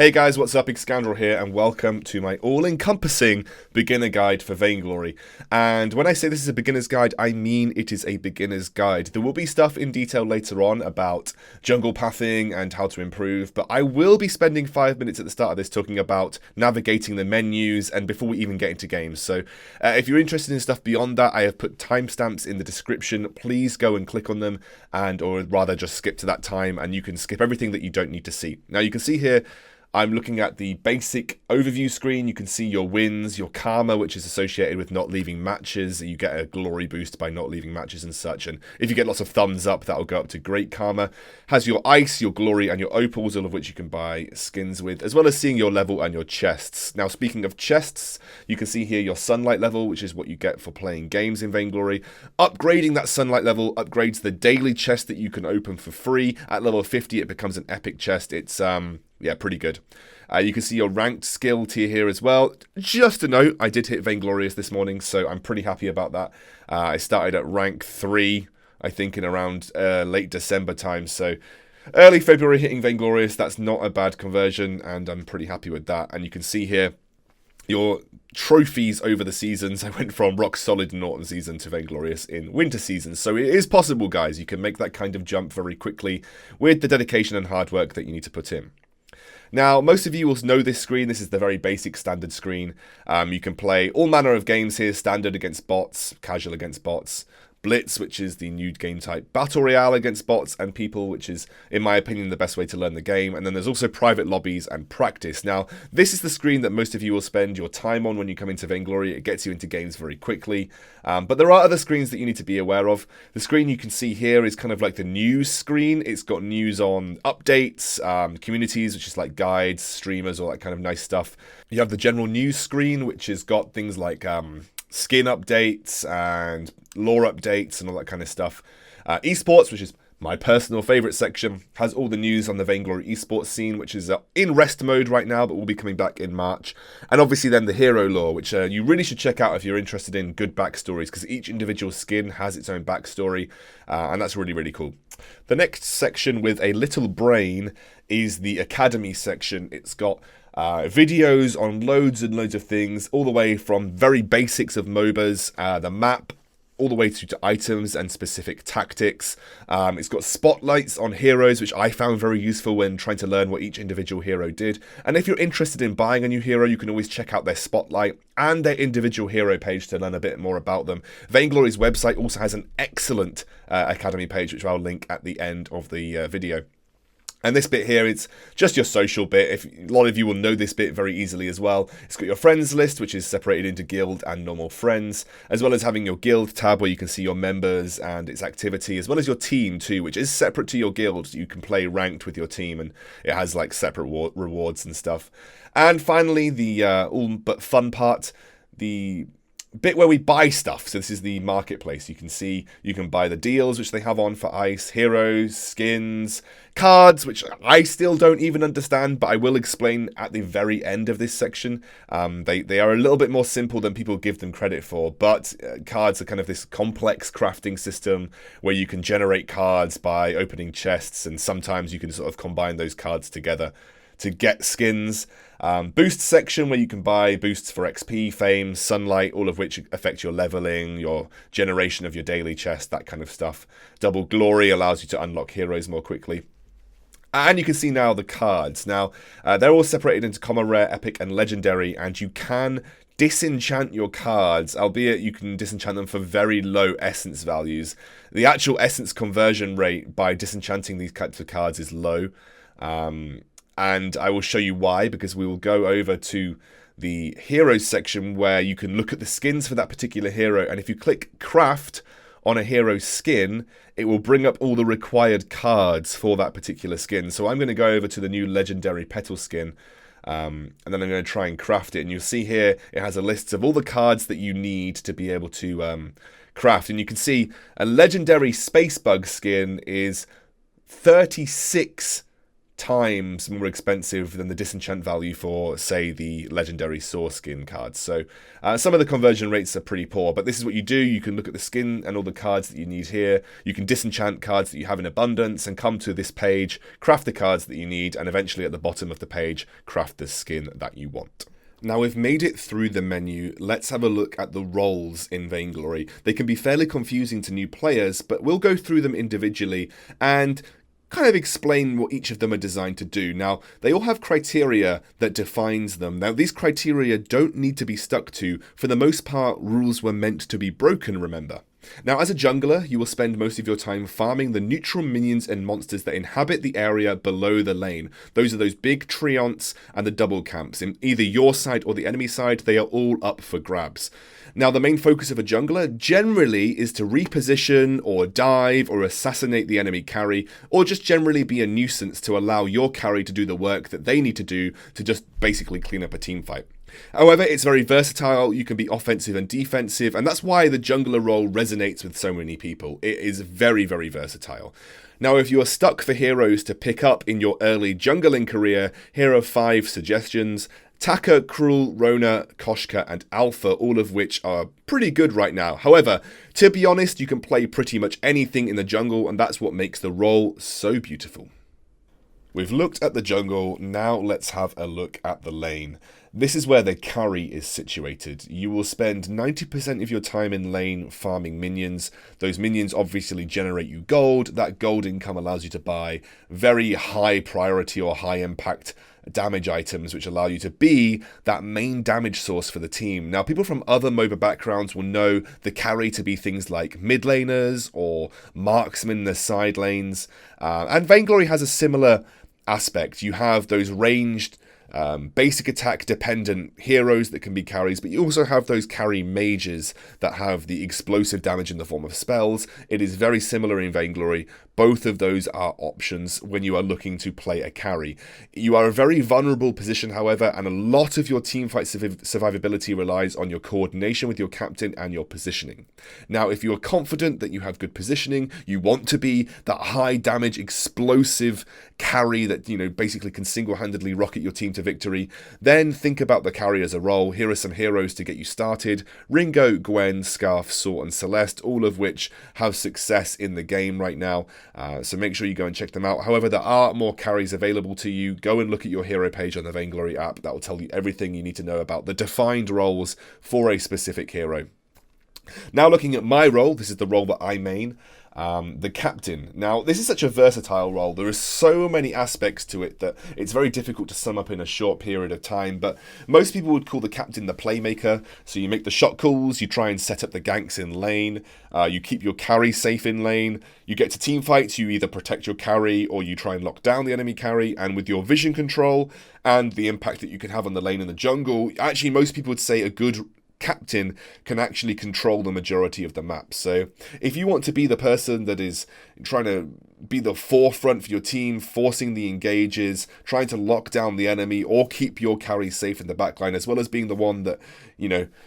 Hey guys, what's up? Excoundrel here, and welcome to my all-encompassing beginner guide for Vainglory. And when I say this is a beginner's guide, I mean it is a beginner's guide. There will be stuff in detail later on about jungle pathing and how to improve, but I will be spending 5 minutes at the start of this talking about navigating the menus and before we even get into games. So if you're interested in stuff beyond that, I have put timestamps in the description. Please go and click on them, or rather just skip to that time, and you can skip everything that you don't need to see. Now you can see here, I'm looking at the basic overview screen. You can see your wins, your karma, which is associated with not leaving matches. You get a glory boost by not leaving matches and such. And if you get lots of thumbs up, that'll go up to great karma. Has your ice, your glory, and your opals, all of which you can buy skins with, as well as seeing your level and your chests. Now, speaking of chests, you can see here your sunlight level, which is what you get for playing games in Vainglory. Upgrading that sunlight level upgrades the daily chest that you can open for free. At level 50, it becomes an epic chest. It's yeah, pretty good. You can see your ranked skill tier here as well. Just a note, I did hit Vainglorious this morning, so I'm pretty happy about that. I started at rank 3, I think, in around late December time. So early February hitting Vainglorious, that's not a bad conversion, and I'm pretty happy with that. And you can see here your trophies over the seasons. I went from rock solid in autumn season to Vainglorious in winter season. So it is possible, guys. You can make that kind of jump very quickly with the dedication and hard work that you need to put in. Now, most of you will know this screen. This is the very basic standard screen. You can play all manner of games here, standard against bots, casual against bots, Blitz, which is the new game type, Battle Royale against bots and people, which is, in my opinion, the best way to learn the game. And then there's also private lobbies and practice. Now, this is the screen that most of you will spend your time on when you come into Vainglory. It gets you into games very quickly. But there are other screens that you need to be aware of. The screen you can see here is kind of like the news screen. It's got news on updates, communities, which is like guides, streamers, all that kind of nice stuff. You have the general news screen, which has got things like skin updates and lore updates and all that kind of stuff. Esports, which is my personal favourite section, has all the news on the Vainglory esports scene, which is in rest mode right now, but will be coming back in March. And obviously then the hero lore, which you really should check out if you're interested in good backstories, because each individual skin has its own backstory, and that's really, really cool. The next section with a little brain is the Academy section. It's got videos on loads and loads of things, all the way from very basics of MOBAs, the map, all the way to items and specific tactics. It's got spotlights on heroes, which I found very useful when trying to learn what each individual hero did. And if you're interested in buying a new hero, you can always check out their spotlight and their individual hero page to learn a bit more about them. Vainglory's website also has an excellent Academy page, which I'll link at the end of the video. And this bit here, it's just your social bit. A lot of you will know this bit very easily as well. It's got your friends list, which is separated into guild and normal friends, as well as having your guild tab where you can see your members and its activity, as well as your team too, which is separate to your guild. You can play ranked with your team, and it has like separate rewards and stuff. And finally, the all but fun part, the bit where we buy stuff. So this is the marketplace. You can see you can buy the deals which they have on for ice, heroes, skins, cards, which I still don't even understand, but I will explain at the very end of this section. They are a little bit more simple than people give them credit for, but cards are kind of this complex crafting system where you can generate cards by opening chests, and sometimes you can sort of combine those cards together to get skins. Boost section where you can buy boosts for XP, fame, sunlight, all of which affect your leveling, your generation of your daily chest, that kind of stuff. Double glory allows you to unlock heroes more quickly. And you can see now the cards. Now, they're all separated into common, rare, epic, and legendary, and you can disenchant your cards, albeit you can disenchant them for very low essence values. The actual essence conversion rate by disenchanting these types of cards is low. And I will show you why, because we will go over to the heroes section where you can look at the skins for that particular hero. And if you click craft on a hero skin, it will bring up all the required cards for that particular skin. So I'm going to go over to the new legendary petal skin, and then I'm going to try and craft it. And you'll see here it has a list of all the cards that you need to be able to craft. And you can see a legendary space bug skin is 36 times more expensive than the disenchant value for, say, the legendary saw skin cards. So some of the conversion rates are pretty poor, but this is what you do. You can look at the skin and all the cards that you need here. You can disenchant cards that you have in abundance and come to this page, craft the cards that you need, and eventually at the bottom of the page, craft the skin that you want. Now we've made it through the menu, let's have a look at the roles in Vainglory. They can be fairly confusing to new players, but we'll go through them individually and kind of explain what each of them are designed to do. Now, they all have criteria that defines them. Now, these criteria don't need to be stuck to. For the most part, rules were meant to be broken, remember. Now, as a jungler, you will spend most of your time farming the neutral minions and monsters that inhabit the area below the lane. Those are those big treants and the double camps. In either your side or the enemy side, they are all up for grabs. Now, the main focus of a jungler generally is to reposition or dive or assassinate the enemy carry, or just generally be a nuisance to allow your carry to do the work that they need to do to just basically clean up a team fight. However, it's very versatile. You can be offensive and defensive, and that's why the jungler role resonates with so many people. It is very, very versatile. Now, if you are stuck for heroes to pick up in your early jungling career, here are 5 suggestions. Taka, Cruel, Rona, Koshka, and Alpha, all of which are pretty good right now. However, to be honest, you can play pretty much anything in the jungle, and that's what makes the role so beautiful. We've looked at the jungle, now let's have a look at the lane. This is where the carry is situated. You will spend 90% of your time in lane farming minions. Those minions obviously generate you gold. That gold income allows you to buy very high priority or high impact damage items, which allow you to be that main damage source for the team. Now, people from other MOBA backgrounds will know the carry to be things like mid laners or marksmen in the side lanes. And Vainglory has a similar aspect. You have those ranged basic attack dependent heroes that can be carries, but you also have those carry mages that have the explosive damage in the form of spells. It is very similar in Vainglory. Both of those are options when you are looking to play a carry. You are a very vulnerable position, however, and a lot of your teamfight survivability relies on your coordination with your captain and your positioning. Now, if you are confident that you have good positioning, you want to be that high damage explosive carry that, basically can single-handedly rocket your team to victory, then think about the carry as a role. Here are some heroes to get you started. Ringo, Gwen, Scarf, Saw, and Celeste, all of which have success in the game right now. So make sure you go and check them out. However, there are more carries available to you. Go and look at your hero page on the Vainglory app. That will tell you everything you need to know about the defined roles for a specific hero. Now looking at my role, this is the role that I main. The captain. Now, this is such a versatile role. There are so many aspects to it that it's very difficult to sum up in a short period of time, but most people would call the captain the playmaker. So you make the shot calls, you try and set up the ganks in lane, you keep your carry safe in lane, you get to team fights, you either protect your carry or you try and lock down the enemy carry, and with your vision control and the impact that you can have on the lane in the jungle, actually most people would say a good captain can actually control the majority of the map. So if you want to be the person that is trying to be the forefront for your team, forcing the engages, trying to lock down the enemy or keep your carry safe in the backline, as well as being the one that,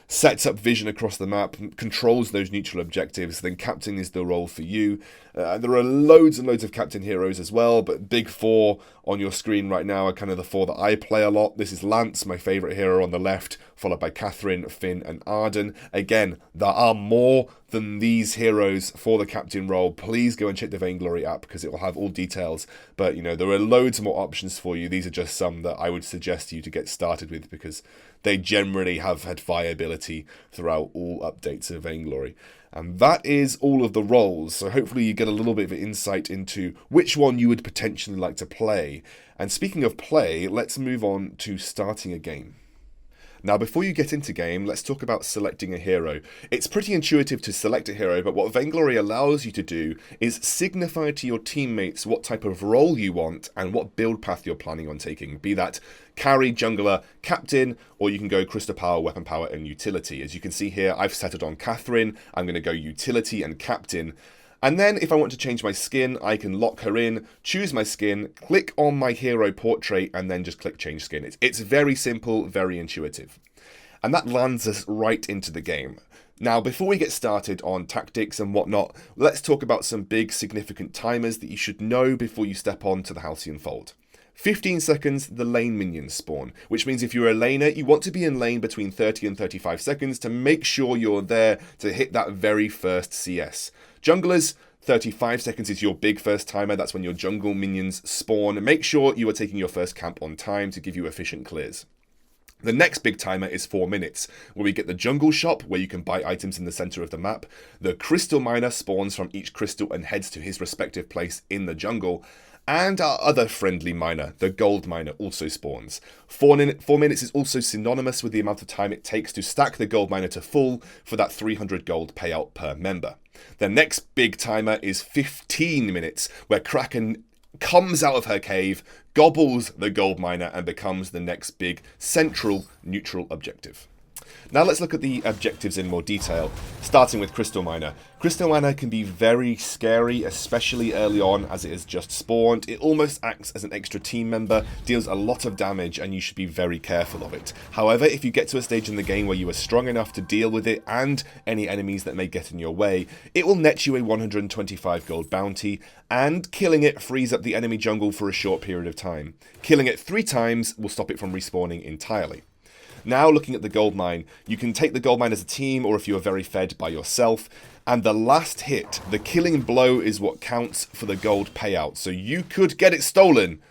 sets up vision across the map, controls those neutral objectives, then captain is the role for you. There are loads and loads of captain heroes as well, but big 4 on your screen right now are kind of the 4 that I play a lot. This is Lance, my favourite hero on the left, followed by Catherine, Finn, and Arden. Again, there are more than these heroes for the captain role. Please go and check the Vainglory app because it will have all details. But, there are loads more options for you. These are just some that I would suggest you to get started with because they generally have had viability throughout all updates of Vainglory. And that is all of the roles, so hopefully you get a little bit of insight into which one you would potentially like to play. And speaking of play, let's move on to starting a game. Now, before you get into game, let's talk about selecting a hero. It's pretty intuitive to select a hero, but what Vainglory allows you to do is signify to your teammates what type of role you want and what build path you're planning on taking, be that carry, jungler, captain, or you can go crystal power, weapon power, and utility. As you can see here, I've set it on Catherine. I'm going to go utility and captain. And then if I want to change my skin, I can lock her in, choose my skin, click on my hero portrait, and then just click change skin. It's very simple, very intuitive. And that lands us right into the game. Now, before we get started on tactics and whatnot, let's talk about some big significant timers that you should know before you step on to the Halcyon Fold. 15 seconds, the lane minions spawn, which means if you're a laner, you want to be in lane between 30 and 35 seconds to make sure you're there to hit that very first CS. Junglers, 35 seconds is your big first timer. That's when your jungle minions spawn. Make sure you are taking your first camp on time to give you efficient clears. The next big timer is 4 minutes, where we get the jungle shop, where you can buy items in the center of the map. The crystal miner spawns from each crystal and heads to his respective place in the jungle. And our other friendly miner, the gold miner, also spawns. 4 minutes is also synonymous with the amount of time it takes to stack the gold miner to full for that 300 gold payout per member. The next big timer is 15 minutes, where Kraken comes out of her cave, gobbles the gold miner, and becomes the next big central neutral objective. Now let's look at the objectives in more detail, starting with Crystal Miner. Crystal Miner can be very scary, especially early on as it has just spawned. It almost acts as an extra team member, deals a lot of damage, and you should be very careful of it. However, if you get to a stage in the game where you are strong enough to deal with it and any enemies that may get in your way, it will net you a 125 gold bounty, and killing it frees up the enemy jungle for a short period of time. Killing it 3 times will stop it from respawning entirely. Now looking at the gold mine, you can take the gold mine as a team or if you are very fed by yourself. And the last hit, the killing blow, is what counts for the gold payout. So you could get it stolen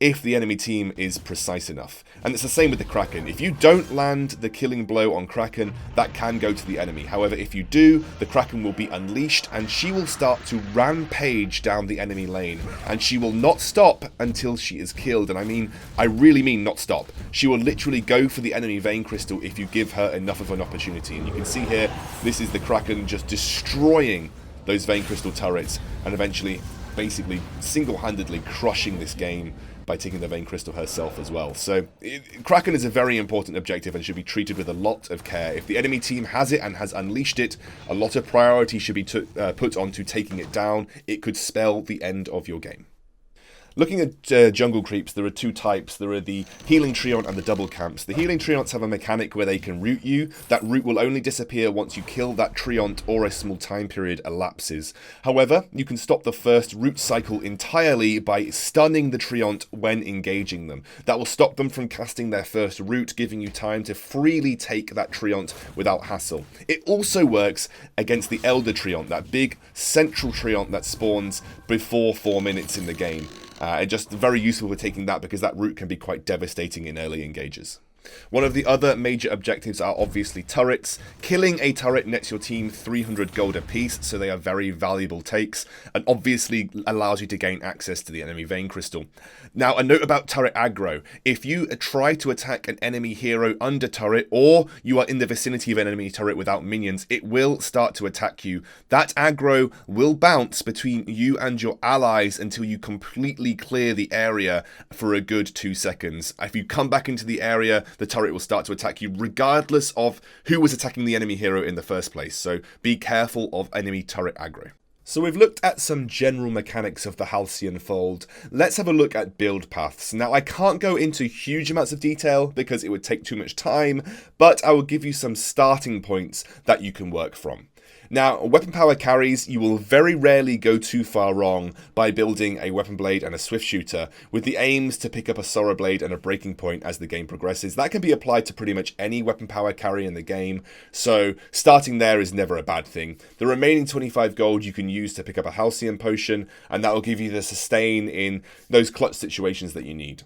if the enemy team is precise enough. And it's the same with the Kraken. If you don't land the killing blow on Kraken, that can go to the enemy. However, if you do, the Kraken will be unleashed and she will start to rampage down the enemy lane. And she will not stop until she is killed. And I really mean not stop. She will literally go for the enemy Vein Crystal if you give her enough of an opportunity. And you can see here, this is the Kraken just destroying those Vein Crystal turrets and eventually, basically, single-handedly crushing this game by taking the Vein Crystal herself as well. So Kraken is a very important objective and should be treated with a lot of care. If the enemy team has it and has unleashed it, a lot of priority should be put onto taking it down. It could spell the end of your game. Looking at jungle creeps, there are 2 types. There are the healing treant and the double camps. The healing treants have a mechanic where they can root you. That root will only disappear once you kill that treant or a small time period elapses. However, you can stop the first root cycle entirely by stunning the treant when engaging them. That will stop them from casting their first root, giving you time to freely take that treant without hassle. It also works against the elder treant, that big central treant that spawns before 4 minutes in the game. And just very useful for taking that because that route can be quite devastating in early engages. One of the other major objectives are obviously turrets. Killing a turret nets your team 300 gold apiece, so they are very valuable takes, and obviously allows you to gain access to the enemy Vein Crystal. Now, a note about turret aggro. If you try to attack an enemy hero under turret, or you are in the vicinity of an enemy turret without minions, it will start to attack you. That aggro will bounce between you and your allies until you completely clear the area for a good 2 seconds. If you come back into the area, the turret will start to attack you regardless of who was attacking the enemy hero in the first place. So be careful of enemy turret aggro. So we've looked at some general mechanics of the Halcyon Fold. Let's have a look at build paths. Now, I can't go into huge amounts of detail because it would take too much time, but I will give you some starting points that you can work from. Now, weapon power carries, you will very rarely go too far wrong by building a weapon blade and a swift shooter, with the aims to pick up a sorrow blade and a breaking point as the game progresses. That can be applied to pretty much any weapon power carry in the game, so starting there is never a bad thing. The remaining 25 gold you can use to pick up a Halcyon potion, and that will give you the sustain in those clutch situations that you need.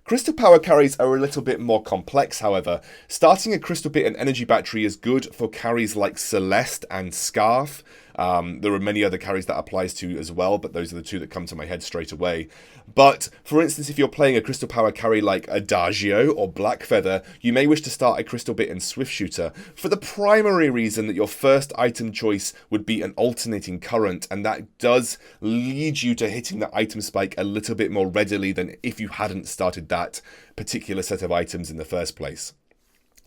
Crystal power carries are a little bit more complex, however. Starting a crystal bit and energy battery is good for carries like Celeste and Scarf. There are many other carries that applies to as well, but those are the 2 that come to my head straight away. But, for instance, if you're playing a crystal power carry like Adagio or Blackfeather, you may wish to start a crystal bit and swift shooter for the primary reason that your first item choice would be an alternating current, and that does lead you to hitting the item spike a little bit more readily than if you hadn't started that particular set of items in the first place.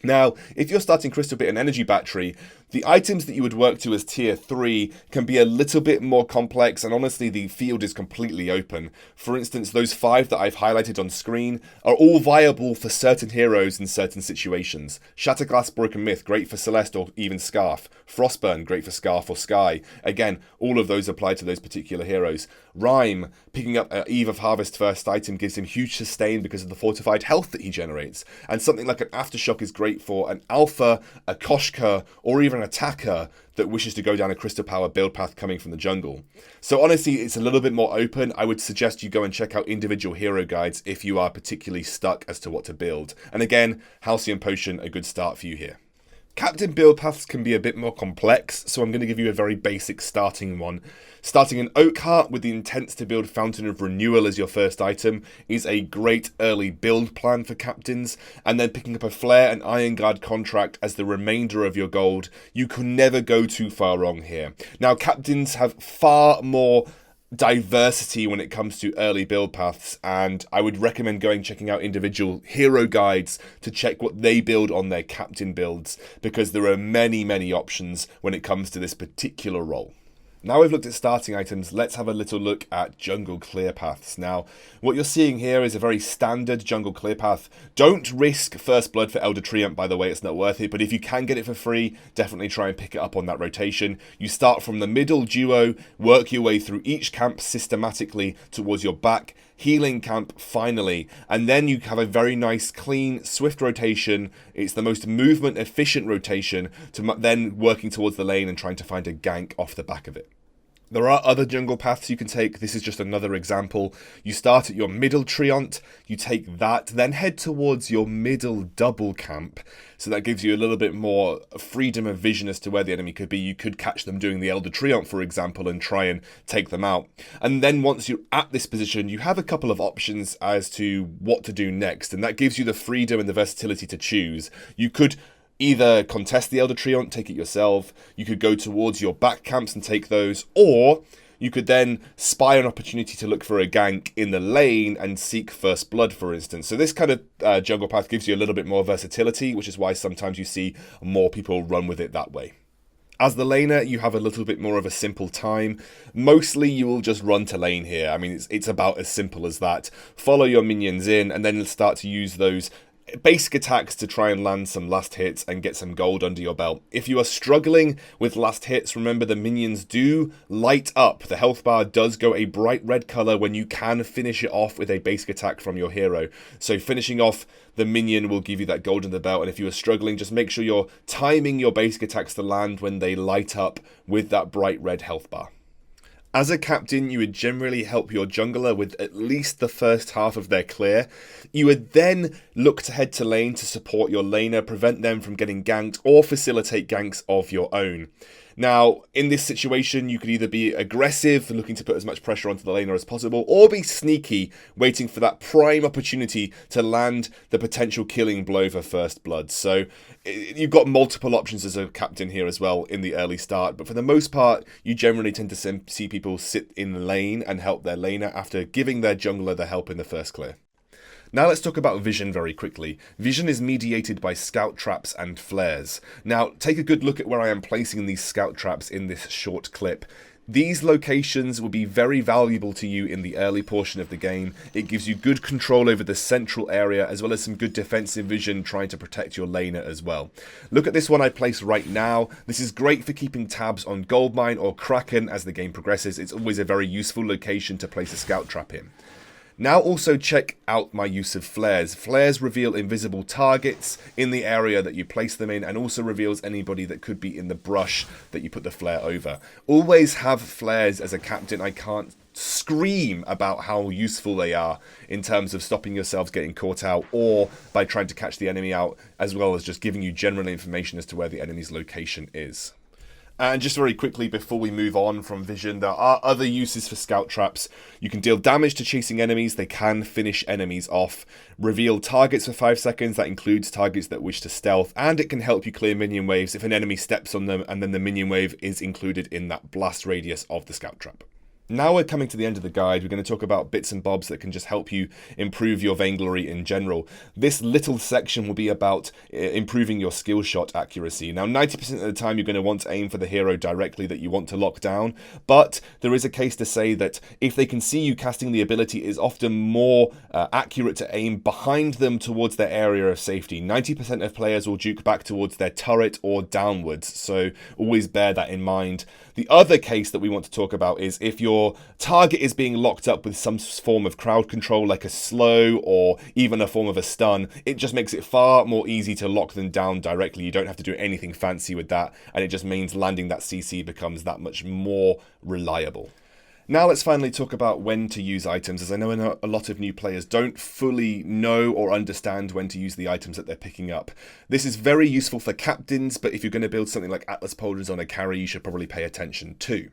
Now, if you're starting Crystal Bit and Energy Battery, The items that you would work to as tier 3 can be a little bit more complex, and honestly the field is completely open. For instance, those 5 that I've highlighted on screen are all viable for certain heroes in certain situations. Shatterglass Broken Myth, great for Celeste or even Scarf. Frostburn, great for Scarf or Sky. Again, all of those apply to those particular heroes. Rhyme, picking up Eve of Harvest first item gives him huge sustain because of the fortified health that he generates. And something like an Aftershock is great for an Alpha, a Koshka, or even an attacker that wishes to go down a Crystal Power build path coming from the jungle. So honestly, it's a little bit more open. I would suggest you go and check out individual hero guides if you are particularly stuck as to what to build. And again, Halcyon Potion, a good start for you here. Captain build paths can be a bit more complex, so I'm going to give you a very basic starting one. Starting an Oakheart with the intent to build Fountain of Renewal as your first item is a great early build plan for captains, and then picking up a Flare and Iron Guard contract as the remainder of your gold. You can never go too far wrong here. Now, captains have far more diversity when it comes to early build paths, and I would recommend checking out individual hero guides to check what they build on their captain builds, because there are many options when it comes to this particular role. Now we've looked at starting items, let's have a little look at jungle clear paths. Now, what you're seeing here is a very standard jungle clear path. Don't risk First Blood for Elder Treant, by the way, it's not worth it, but if you can get it for free, definitely try and pick it up on that rotation. You start from the middle duo, work your way through each camp systematically towards your back, healing camp finally, and then you have a very nice, clean, swift rotation. It's the most movement efficient rotation to then working towards the lane and trying to find a gank off the back of it. There are other jungle paths you can take. This is just another example. You start at your middle Treant, you take that, then head towards your middle double camp. So that gives you a little bit more freedom of vision as to where the enemy could be. You could catch them doing the Elder Treant, for example, and try and take them out. And then once you're at this position, you have a couple of options as to what to do next. And that gives you the freedom and the versatility to choose. You could either contest the Elder Treant, take it yourself, you could go towards your back camps and take those, or you could then spy an opportunity to look for a gank in the lane and seek First Blood, for instance. So this kind of jungle path gives you a little bit more versatility, which is why sometimes you see more people run with it that way. As the laner, you have a little bit more of a simple time. Mostly you will just run to lane here. I mean, it's about as simple as that. Follow your minions in and then start to use those basic attacks to try and land some last hits and get some gold under your belt. If you are struggling with last hits, remember the minions do light up. The health bar does go a bright red colour when you can finish it off with a basic attack from your hero. So finishing off the minion will give you that gold in the belt, and if you are struggling, just make sure you're timing your basic attacks to land when they light up with that bright red health bar. As a captain, you would generally help your jungler with at least the first half of their clear. You would then look to head to lane to support your laner, prevent them from getting ganked, or facilitate ganks of your own. Now, in this situation, you could either be aggressive, looking to put as much pressure onto the laner as possible, or be sneaky, waiting for that prime opportunity to land the potential killing blow for First Blood. So you've got multiple options as a captain here as well in the early start, but for the most part, you generally tend to see people sit in lane and help their laner after giving their jungler the help in the first clear. Now let's talk about vision very quickly. Vision is mediated by scout traps and flares. Now take a good look at where I am placing these scout traps in this short clip. These locations will be very valuable to you in the early portion of the game. It gives you good control over the central area as well as some good defensive vision trying to protect your laner as well. Look at this one I placed right now. This is great for keeping tabs on Goldmine or Kraken as the game progresses. It's always a very useful location to place a scout trap in. Now also check out my use of flares. Flares reveal invisible targets in the area that you place them in and also reveals anybody that could be in the brush that you put the flare over. Always have flares as a captain. I can't scream about how useful they are in terms of stopping yourselves getting caught out or by trying to catch the enemy out, as well as just giving you general information as to where the enemy's location is. And just very quickly before we move on from vision, there are other uses for scout traps. You can deal damage to chasing enemies, they can finish enemies off, reveal targets for 5 seconds, that includes targets that wish to stealth, and it can help you clear minion waves if an enemy steps on them and then the minion wave is included in that blast radius of the scout trap. Now we're coming to the end of the guide. We're going to talk about bits and bobs that can just help you improve your Vainglory in general. This little section will be about improving your skill shot accuracy. Now, 90% of the time you're going to want to aim for the hero directly that you want to lock down, but there is a case to say that if they can see you casting the ability, it is often more accurate to aim behind them towards their area of safety. 90% of players will juke back towards their turret or downwards, so always bear that in mind. The other case that we want to talk about is if your target is being locked up with some form of crowd control, like a slow or even a form of a stun. It just makes it far more easy to lock them down directly. You don't have to do anything fancy with that, and it just means landing that CC becomes that much more reliable. Now let's finally talk about when to use items, as I know a lot of new players don't fully know or understand when to use the items that they're picking up. This is very useful for captains, but if you're going to build something like Atlas Pauldrons on a carry, you should probably pay attention too.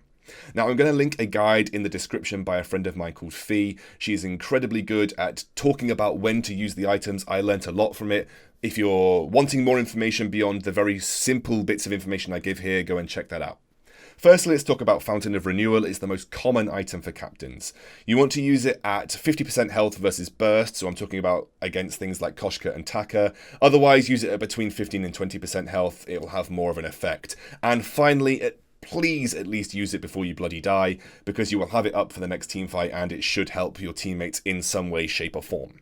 Now, I'm going to link a guide in the description by a friend of mine called Fee. She is incredibly good at talking about when to use the items. I learnt a lot from it. If you're wanting more information beyond the very simple bits of information I give here, go and check that out. Firstly, let's talk about Fountain of Renewal. It's the most common item for captains. You want to use it at 50% health versus burst, so I'm talking about against things like Koshka and Taka. Otherwise, use it at between 15 and 20% health. It will have more of an effect. And finally, please at least use it before you bloody die, because you will have it up for the next team fight and it should help your teammates in some way, shape or form.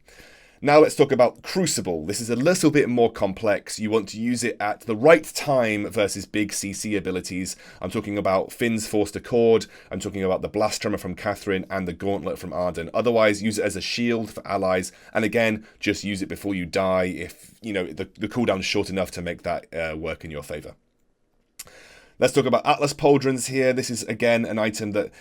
Now let's talk about Crucible. This is a little bit more complex. You want to use it at the right time versus big CC abilities. I'm talking about Finn's Forced Accord, I'm talking about the Blast Tremor from Catherine and the Gauntlet from Arden. Otherwise, use it as a shield for allies, and again, just use it before you die if, you know, the cooldown is short enough to make that work in your favour. Let's talk about Atlas Pauldrons here. This is, again, an item that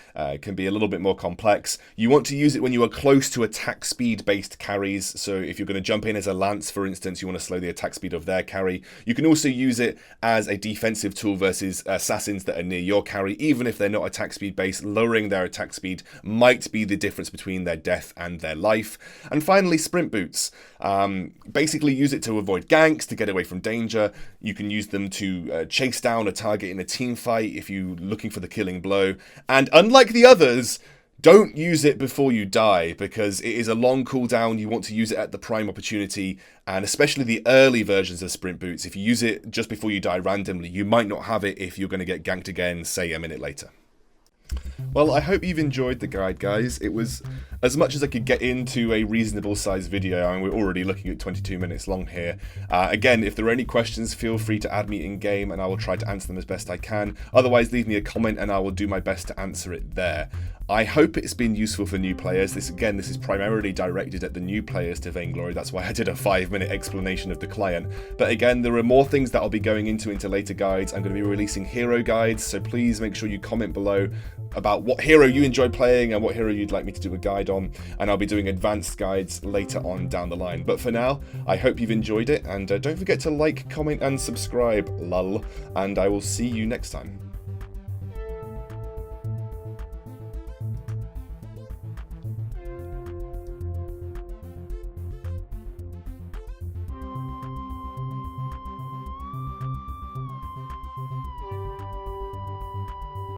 can be a little bit more complex. You want to use it when you are close to attack speed-based carries. So if you're going to jump in as a lance, for instance, you want to slow the attack speed of their carry. You can also use it as a defensive tool versus assassins that are near your carry. Even if they're not attack speed-based, lowering their attack speed might be the difference between their death and their life. And finally, Sprint Boots. Basically, use it to avoid ganks, to get away from danger. You can use them to chase down a target in a team fight if you're looking for the killing blow. And unlike the others, don't use it before you die, because it is a long cooldown. You want to use it at the prime opportunity, and especially the early versions of Sprint Boots. If you use it just before you die randomly, you might not have it if you're going to get ganked again, say a minute later. Well, I hope you've enjoyed the guide, guys. It was as much as I could get into a reasonable sized video. I mean, we're already looking at 22 minutes long here. Again, if there are any questions, feel free to add me in game and I will try to answer them as best I can. Otherwise, leave me a comment and I will do my best to answer it there. I hope it's been useful for new players. This is primarily directed at the new players to Vainglory. That's why I did a 5-minute explanation of the client. But again, there are more things that I'll be going into later guides. I'm going to be releasing hero guides, so please make sure you comment below about what hero you enjoyed playing and what hero you'd like me to do a guide on. And I'll be doing advanced guides later on down the line. But for now, I hope you've enjoyed it, and don't forget to like, comment and subscribe, lol. And I will see you next time.